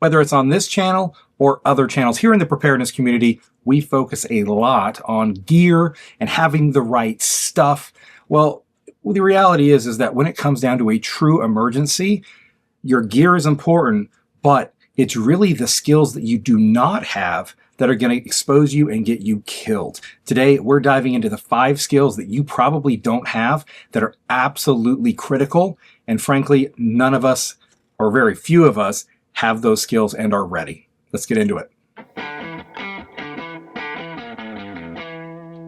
Whether it's on this channel or other channels, here in the preparedness community, we focus a lot on gear and having the right stuff. Well, the reality is that when it comes down to a true emergency, your gear is important, but it's really the skills that you do not have that are going to expose you and get you killed. Today, we're diving into the 5 skills that you probably don't have that are absolutely critical. And frankly, none of us, or very few of us, have those skills and are ready. Let's get into it.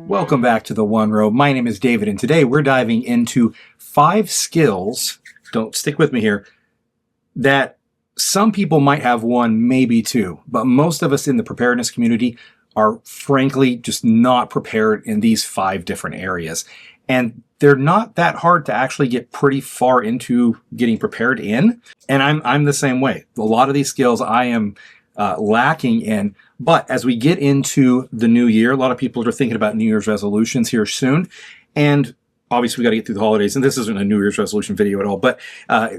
Welcome back to TheOneRow. My name is David, and today we're diving into 5 skills, don't stick with me here, that some people might have 1, maybe 2, but most of us in the preparedness community are frankly just not prepared in these 5 different areas. And they're not that hard to actually get pretty far into getting prepared in. And I'm the same way. A lot of these skills I am lacking in. But as we get into the new year, a lot of people are thinking about New Year's resolutions here soon. And obviously we got to get through the holidays. And this isn't a New Year's resolution video at all, but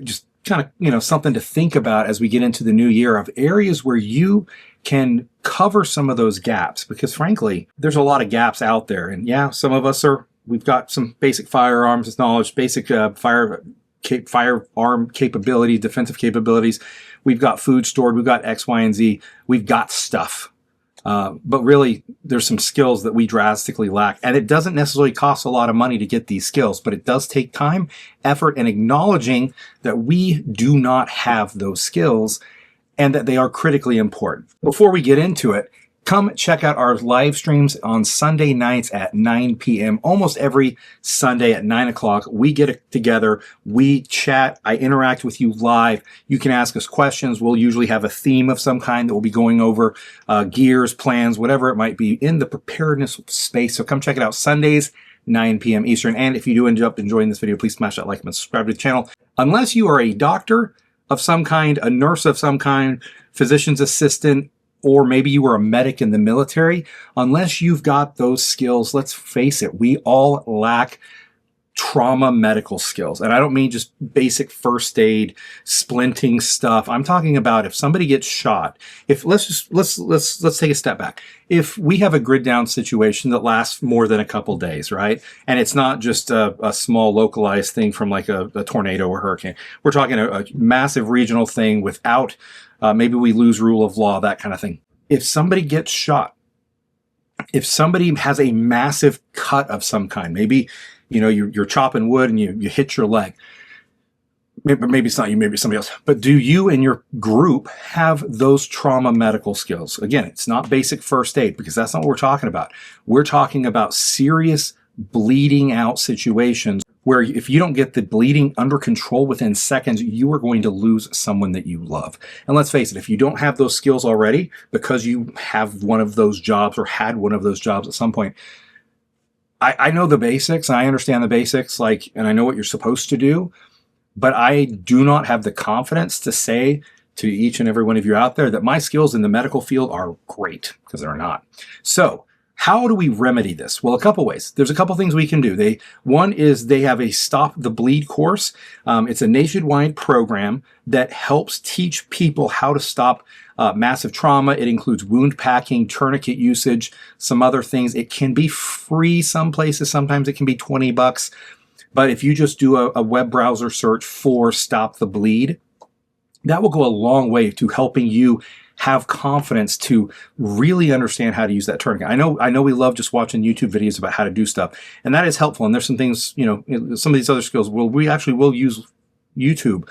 just kind of, something to think about as we get into the new year of areas where you can cover some of those gaps. Because frankly, there's a lot of gaps out there. And yeah, some of us we've got some basic firearms knowledge, basic firearm capabilities, defensive capabilities. We've got food stored. We've got X, Y, and Z. We've got stuff. But really, there's some skills that we drastically lack. And it doesn't necessarily cost a lot of money to get these skills, but it does take time, effort, and acknowledging that we do not have those skills and that they are critically important. Before we get into it, come check out our live streams on Sunday nights at 9 p.m. Almost every Sunday at 9 o'clock, we get together, we chat, I interact with you live. You can ask us questions. We'll usually have a theme of some kind that we'll be going over, gears, plans, whatever it might be in the preparedness space. So come check it out Sundays, 9 p.m. Eastern. And if you do end up enjoying this video, please smash that like and subscribe to the channel. Unless you are a doctor of some kind, a nurse of some kind, physician's assistant, or maybe you were a medic in the military, unless you've got those skills, let's face it, we all lack trauma medical skills. And I don't mean just basic first aid, splinting stuff. I'm talking about if somebody gets shot, let's take a step back. If we have a grid down situation that lasts more than a couple days, right? And it's not just a small localized thing from like a tornado or hurricane. We're talking a massive regional thing without maybe we lose rule of law, that kind of thing. If somebody gets shot, if somebody has a massive cut of some kind, maybe, you're chopping wood and you hit your leg. Maybe it's not you, maybe it's somebody else. But do you and your group have those trauma medical skills? Again, it's not basic first aid because that's not what we're talking about. We're talking about serious bleeding out situations where if you don't get the bleeding under control within seconds, you are going to lose someone that you love. And let's face it, if you don't have those skills already, because you have one of those jobs or had one of those jobs at some point, I know the basics, I understand the basics, and I know what you're supposed to do, but I do not have the confidence to say to each and every one of you out there that my skills in the medical field are great, because they're not. So, how do we remedy this? Well, a couple ways. There's a couple things we can do. One is they have a Stop the Bleed course. It's a nationwide program that helps teach people how to stop massive trauma. It includes wound packing, tourniquet usage, some other things. It can be free some places. Sometimes it can be $20. But if you just do a web browser search for Stop the Bleed, that will go a long way to helping you have confidence to really understand how to use that tourniquet. I know we love just watching YouTube videos about how to do stuff, and that is helpful. And there's some things, some of these other skills, we actually will use YouTube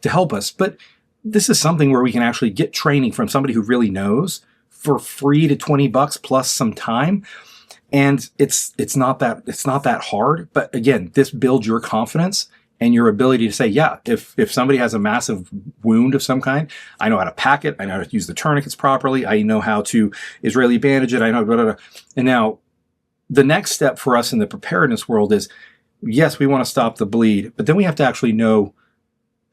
to help us. But this is something where we can actually get training from somebody who really knows for free to $20 plus some time. And it's not that hard. But again, this builds your confidence and your ability to say, yeah, if somebody has a massive wound of some kind, I know how to pack it. I know how to use the tourniquets properly. I know how to Israeli bandage it. I know, blah, blah, blah. And now the next step for us in the preparedness world is, yes, we want to stop the bleed, but then we have to actually know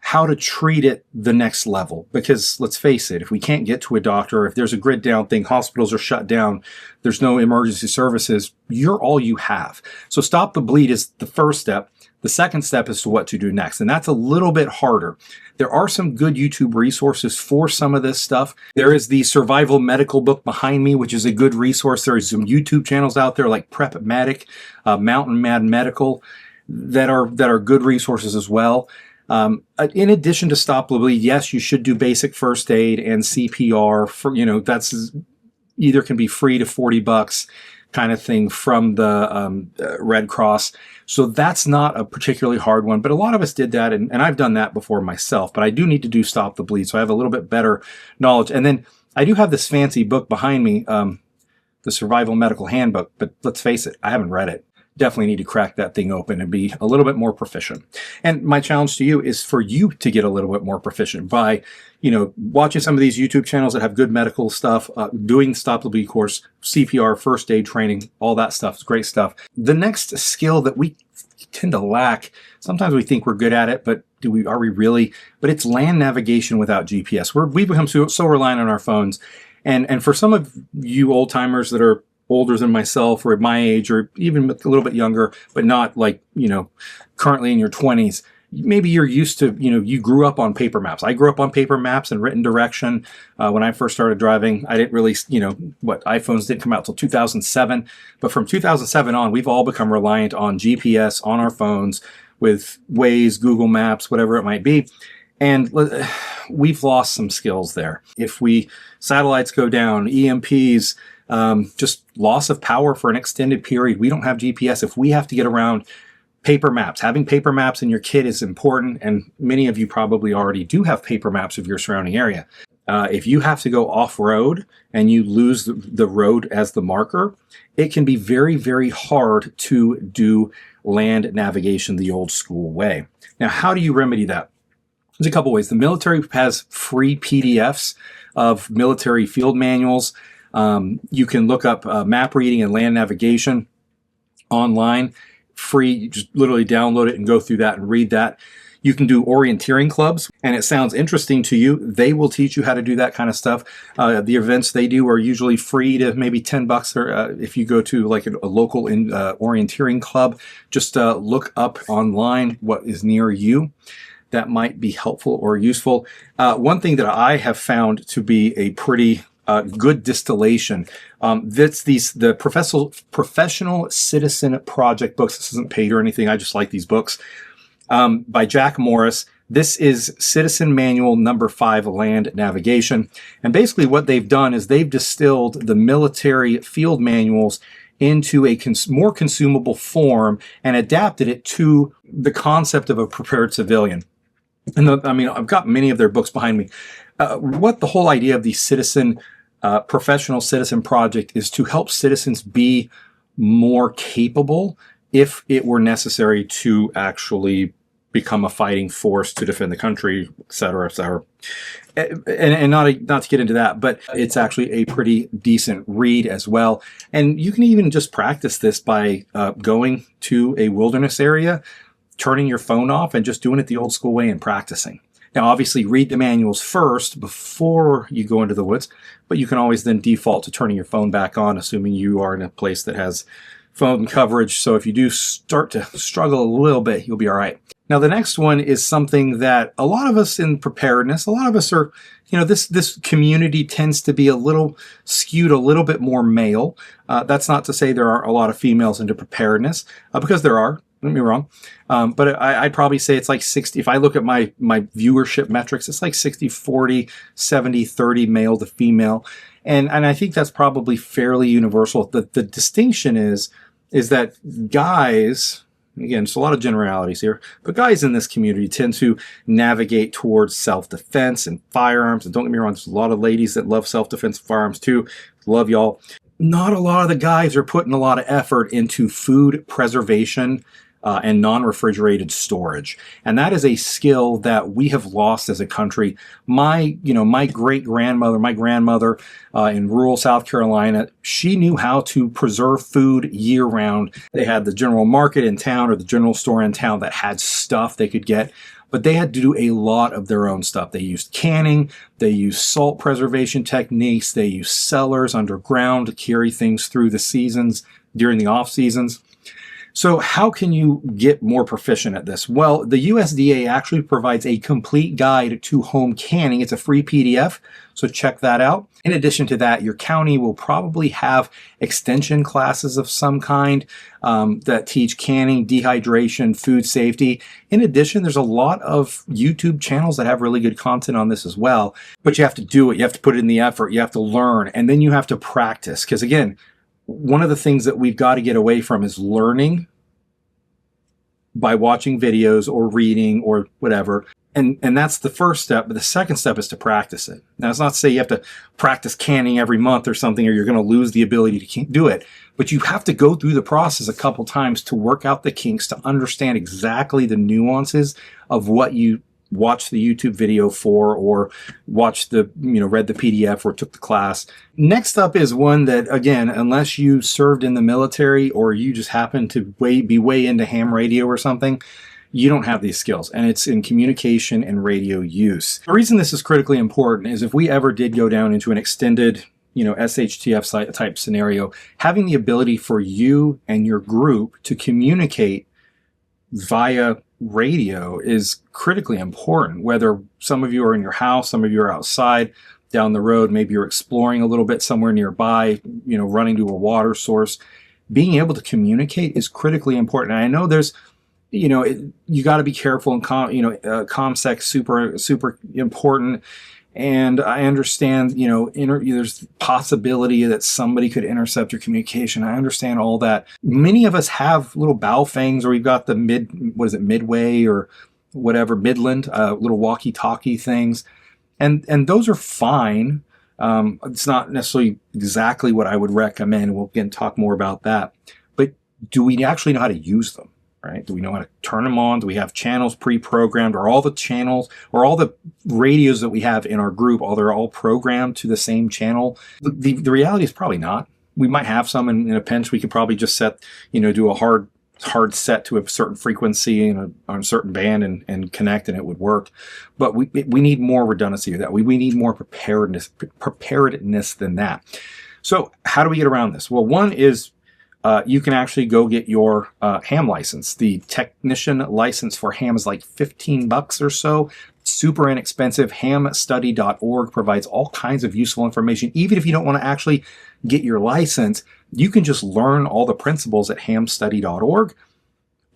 how to treat it the next level. Because let's face it, if we can't get to a doctor, if there's a grid down thing, hospitals are shut down, there's no emergency services, you're all you have. So Stop the Bleed is the first step. The second step is to what to do next, and that's a little bit harder. There are some good YouTube resources for some of this stuff. There is the survival medical book behind me, which is a good resource. There are some YouTube channels out there like Prep Medic, Mountain Mad Medical, that are good resources as well. In addition to Stop the Bleed, yes, you should do basic first aid and CPR. For that's either can be free to $40 kind of thing from the Red Cross. So that's not a particularly hard one, but a lot of us did that, and I've done that before myself, but I do need to do Stop the Bleed, so I have a little bit better knowledge. And then I do have this fancy book behind me, the Survival Medical Handbook, but let's face it, I haven't read it. Definitely need to crack that thing open and be a little bit more proficient. And my challenge to you is for you to get a little bit more proficient by, watching some of these YouTube channels that have good medical stuff, doing the Stop the Bleed course, CPR, first aid training, all that stuff is great stuff. The next skill that we tend to lack, sometimes we think we're good at it, but are we really? But it's land navigation without GPS. We've become so reliant on our phones. And for some of you old timers that are older than myself or at my age or even a little bit younger, but not like, currently in your 20s, maybe you're used to, you grew up on paper maps. I grew up on paper maps and written direction. When I first started driving, I didn't really, iPhones didn't come out till 2007. But from 2007 on, we've all become reliant on GPS on our phones with Waze, Google Maps, whatever it might be. And we've lost some skills there. If satellites go down, EMPs, just loss of power for an extended period, we don't have GPS. If we have to get around, paper maps, having paper maps in your kit is important, and many of you probably already do have paper maps of your surrounding area. If you have to go off-road and you lose the road as the marker, it can be very, very hard to do land navigation the old school way. Now, how do you remedy that? There's a couple ways. The military has free PDFs of military field manuals. You can look up map reading and land navigation online, free. You just literally download it and go through that and read that. You can do orienteering clubs, and it sounds interesting to you. They will teach you how to do that kind of stuff. The events they do are usually free to maybe $10, or if you go to like a local orienteering club, just look up online what is near you. That might be helpful or useful. One thing that I have found to be a pretty good distillation. That's the Professional Citizen Project books. This isn't paid or anything. I just like these books. By Jack Morris. This is Citizen Manual number 5, Land Navigation. And basically what they've done is they've distilled the military field manuals into a more consumable form and adapted it to the concept of a prepared civilian. And I've got many of their books behind me. What the whole idea of the Professional Citizen Project is to help citizens be more capable if it were necessary to actually become a fighting force to defend the country, et cetera, et cetera. And not to get into that, but it's actually a pretty decent read as well. And you can even just practice this by going to a wilderness area, turning your phone off, and just doing it the old school way and practicing. Now, obviously, read the manuals first before you go into the woods, but you can always then default to turning your phone back on, assuming you are in a place that has phone coverage. So if you do start to struggle a little bit, you'll be all right. Now, the next one is something that a lot of us in preparedness, a lot of us are, this community tends to be a little skewed, a little bit more male. That's not to say there aren't a lot of females into preparedness, because there are. Don't get me wrong. But I'd probably say it's like 60. If I look at my viewership metrics, it's like 60-40, 70-30 male to female. And I think that's probably fairly universal. The distinction is that guys, again, it's a lot of generalities here, but guys in this community tend to navigate towards self-defense and firearms. And don't get me wrong, there's a lot of ladies that love self-defense and firearms too. Love y'all. Not a lot of the guys are putting a lot of effort into food preservation and non-refrigerated storage. And that is a skill that we have lost as a country. My grandmother in rural South Carolina, she knew how to preserve food year round. They had the general market in town or the general store in town that had stuff they could get, but they had to do a lot of their own stuff. They used canning, they used salt preservation techniques, they used cellars underground to carry things through the seasons during the off seasons. So how can you get more proficient at this? Well, the USDA actually provides a complete guide to home canning. It's a free PDF, so check that out. In addition to that, your county will probably have extension classes of some kind that teach canning, dehydration, food safety. In addition, there's a lot of YouTube channels that have really good content on this as well, but you have to do it. You have to put in the effort. You have to learn, and then you have to practice. Because again, one of the things that we've got to get away from is learning by watching videos or reading or whatever. And that's the first step. But the second step is to practice it. Now, it's not to say you have to practice canning every month or something, or you're going to lose the ability to do it. But you have to go through the process a couple times to work out the kinks, to understand exactly the nuances of what you watch the YouTube video for, or watch the, read the PDF or took the class. Next up is one that, again, unless you served in the military or you just happen to be way into ham radio or something, you don't have these skills, and it's in communication and radio use. The reason this is critically important is if we ever did go down into an extended, SHTF type scenario, having the ability for you and your group to communicate via radio is critically important. Whether some of you are in your house, some of you are outside, down the road, maybe you're exploring a little bit somewhere nearby, running to a water source. Being able to communicate is critically important. And I know there's, you got to be careful, and ComSec super important. And I understand, there's possibility that somebody could intercept your communication. I understand all that. Many of us have little bow fangs, or we've got the Midway or whatever, Midland, little walkie-talkie things. And those are fine. It's not necessarily exactly what I would recommend. We'll again talk more about that. But do we actually know how to use them? Right? Do we know how to turn them on? Do we have channels pre-programmed? Are all the channels or all the radios that we have in our group, they're all programmed to the same channel? The reality is probably not. We might have some in a pinch. We could probably just set, do a hard set to a certain frequency and on a certain band and connect, and it would work. But we need more redundancy of that. We need more preparedness than that. So how do we get around this? Well, one is you can actually go get your ham license. The technician license for ham is like $15 or so. Super inexpensive. Hamstudy.org provides all kinds of useful information. Even if you don't want to actually get your license, you can just learn all the principles at hamstudy.org.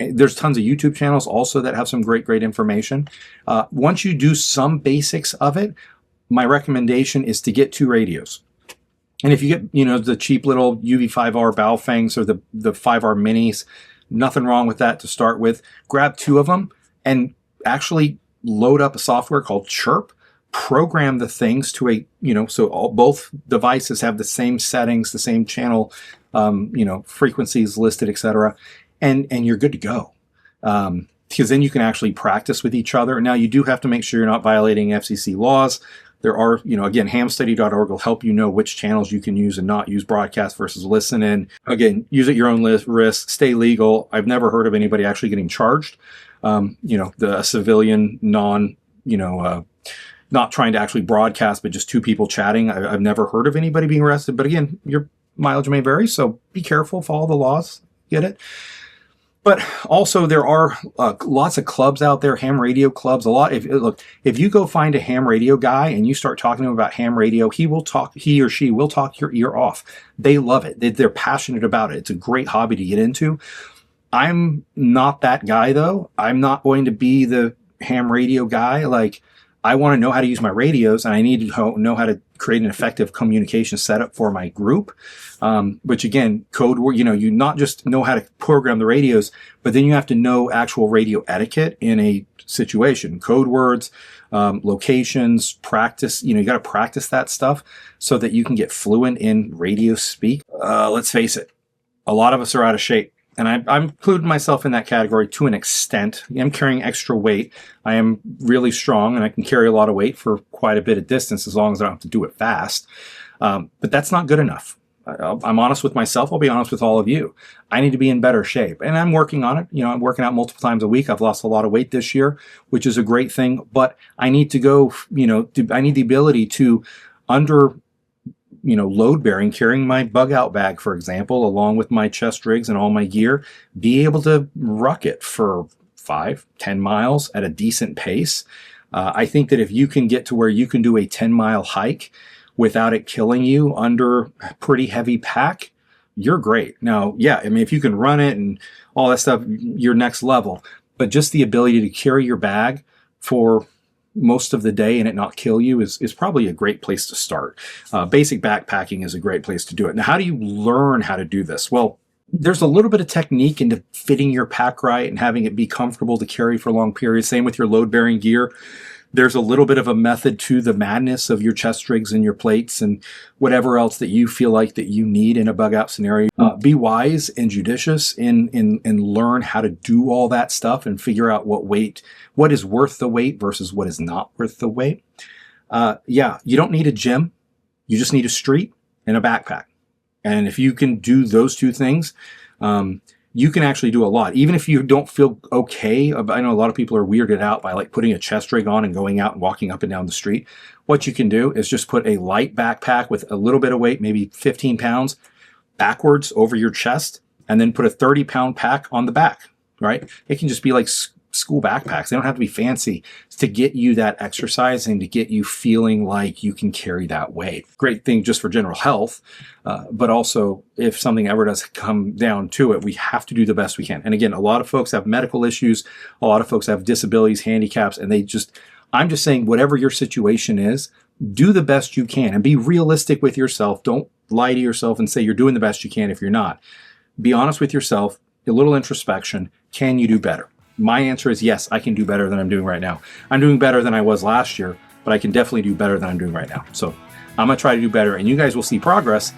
There's tons of YouTube channels also that have some great information. Once you do some basics of it, my recommendation is to get 2 radios. And if you get, the cheap little UV5R Baofangs or the 5R minis, nothing wrong with that to start with. Grab 2 of them and actually load up a software called Chirp. Program the things to a, so both devices have the same settings, the same channel, frequencies listed, etc. And you're good to go. Because then you can actually practice with each other. Now, you do have to make sure you're not violating FCC laws. There are, again, hamstudy.org will help you know which channels you can use and not use, broadcast versus listen. And again, use at your own risk, stay legal. I've never heard of anybody actually getting charged. The civilian not trying to actually broadcast, but just 2 people chatting. I've never heard of anybody being arrested. But again, your mileage may vary, so be careful, follow the laws, get it? But also there are lots of clubs out there, ham radio clubs. If you go find a ham radio guy and you start talking to him about ham radio, he or she will talk your ear off. They love it. They're passionate about it. It's a great hobby to get into. I'm not that guy though. I'm not going to be the ham radio guy. I want to know how to use my radios, and I need to know how to create an effective communication setup for my group. Which again, code word, you not just know how to program the radios, but then you have to know actual radio etiquette in a situation, code words, locations, practice. You got to practice that stuff so that you can get fluent in radio speak. Let's face it, a lot of us are out of shape. And I'm including myself in that category to an extent. I'm carrying extra weight. I am really strong, and I can carry a lot of weight for quite a bit of distance as long as I don't have to do it fast. But that's not good enough. I'm honest with myself. I'll be honest with all of you. I need to be in better shape, and I'm working on it. I'm working out multiple times a week. I've lost a lot of weight this year, which is a great thing. But I need to go, I need the ability to, under load bearing, carrying my bug out bag, for example, along with my chest rigs and all my gear, be able to ruck it for 5-10 miles at a decent pace. I think that if you can get to where you can do a 10-mile hike without it killing you under a pretty heavy pack, you're great. Now, yeah, I mean, if you can run it and all that stuff, you're next level. But just the ability to carry your bag for most of the day and it not kill you is probably a great place to start. Basic backpacking is a great place to do it. Now, how do you learn how to do this? Well, there's a little bit of technique into fitting your pack right and having it be comfortable to carry for long periods. Same with your load-bearing gear. There's a little bit of a method to the madness of your chest rigs and your plates and whatever else that you feel like that you need in a bug out scenario. Be wise and judicious and learn how to do all that stuff and figure out what is worth the wait versus what is not worth the wait. Yeah, you don't need a gym. You just need a street and a backpack. And if you can do those two things, you can actually do a lot. Even if you don't feel okay, I know a lot of people are weirded out by like putting a chest rig on and going out and walking up and down the street. What you can do is just put a light backpack with a little bit of weight, maybe 15 pounds, backwards over your chest, and then put a 30-pound pack on the back, right? It can just be like school backpacks. They don't have to be fancy. It's to get you that exercise and to get you feeling like you can carry that weight. Great thing just for general health, but also if something ever does come down to it, we have to do the best we can. And again, a lot of folks have medical issues. A lot of folks have disabilities, handicaps, and I'm just saying whatever your situation is, do the best you can and be realistic with yourself. Don't lie to yourself and say you're doing the best you can if you're not. Be honest with yourself, a little introspection. Can you do better? My answer is yes, I can do better than I'm doing right now. I'm doing better than I was last year, but I can definitely do better than I'm doing right now. So I'm going to try to do better, and you guys will see progress,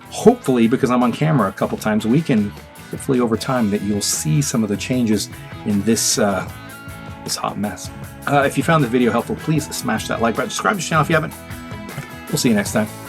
hopefully, because I'm on camera a couple times a week, and hopefully over time that you'll see some of the changes in this hot mess. If you found the video helpful, please smash that like button. Subscribe to the channel if you haven't. We'll see you next time.